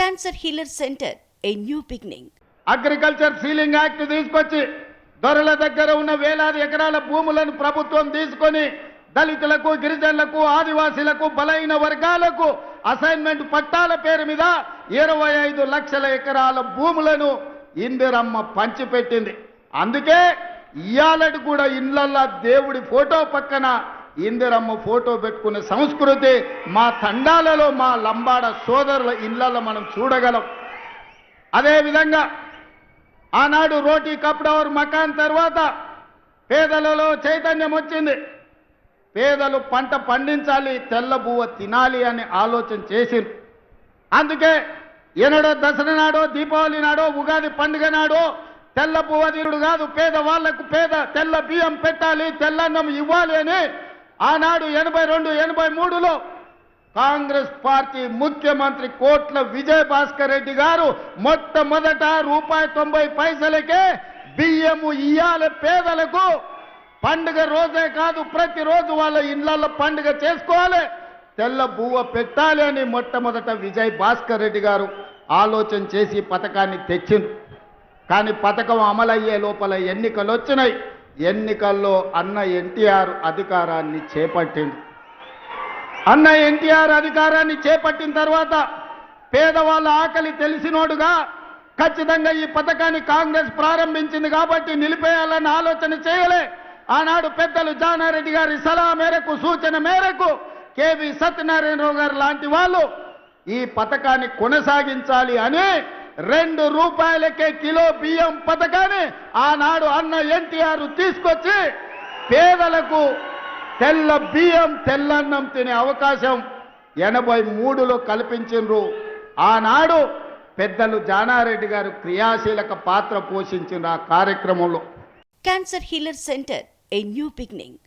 Cancer healer centre, a new beginning. Agriculture ceiling act తీసుకొచ్చి దొరల దగ్గర ఉన్న వేలాది ఎకరాల భూములను ప్రభుత్వం తీసుకొని దళితులకు, గిరిజనులకు, ఆదివాసీలకు, బలైన వర్గాలకు అసైన్మెంట్ పట్టాల పేరు మీద 25 లక్షల ఎకరాల భూములను ఇందిరమ్మ పంచిపెట్టింది. అందుకే ఇయాలటి కూడా ఇళ్లల్లో దేవుడి ఫోటో పక్కన ఇందిరమ్మ ఫోటో పెట్టుకునే సంస్కృతి మా తండాలలో, మా లంబాడ సోదరుల ఇళ్లలో మనం చూడగలం. అదేవిధంగా ఆనాడు రోటీ కప్డా ఔర్ మకాన్ తర్వాత పేదలలో చైతన్యం వచ్చింది. పేదలు పంట పండించాలి, తెల్ల బువ్వ తినాలి అని ఆలోచన చేసింది. అందుకే ఎన్నడో దసరా నాడో, దీపావళి నాడో, ఉగాది పండుగ నాడో తెల్ల బువ్వ తినుడు కాదు, పేదవాళ్లకు తెల్ల బియ్యం పెట్టాలి, తెల్లన్నం ఇవ్వాలి అని ఆనాడు 82, 83లో కాంగ్రెస్ పార్టీ ముఖ్యమంత్రి కోట్ల విజయ్ భాస్కర్ రెడ్డి గారు మొట్టమొదట ₹90 బియ్యము ఇయ్యాలి పేదలకు. పండుగ రోజే కాదు, ప్రతిరోజు వాళ్ళ ఇళ్లలో పండుగ చేసుకోవాలి, తెల్ల బువ్వ పెట్టాలి అని మొట్టమొదట విజయ్ భాస్కర్ రెడ్డి గారు ఆలోచన చేసి పథకాన్ని తెచ్చింది. కానీ పథకం అమలయ్యే లోపల ఎన్నికలు వచ్చినాయి. ఎన్నికల్లో అన్న ఎన్టీఆర్ అధికారాన్ని చేపట్టింది. అన్న ఎన్టీఆర్ అధికారాన్ని చేపట్టిన తర్వాత పేదవాళ్ళ ఆకలి తెలిసినోడుగా ఖచ్చితంగా ఈ పథకాన్ని కాంగ్రెస్ ప్రారంభించింది కాబట్టి నిలిపేయాలన్న ఆలోచన చేయలే. ఆనాడు పెద్దలు జానారెడ్డి గారి సలహా మేరకు, సూచన మేరకు కేవీ సత్యనారాయణరావు గారు లాంటి వాళ్ళు ఈ పథకాన్ని కొనసాగించాలి అని ₹2 కిలో బియ్యం పథకాన్ని ఆనాడు అన్న ఎన్టీఆర్ తీసుకొచ్చి పేదలకు తెల్ల బియ్యం, తెల్లన్నం తినే అవకాశం 83లో కల్పించిండ్రు. ఆనాడు పెద్దలు జానారెడ్డి గారు క్రియాశీలక పాత్ర పోషించిన ఆ కార్యక్రమంలో cancer healer centre, a new beginning.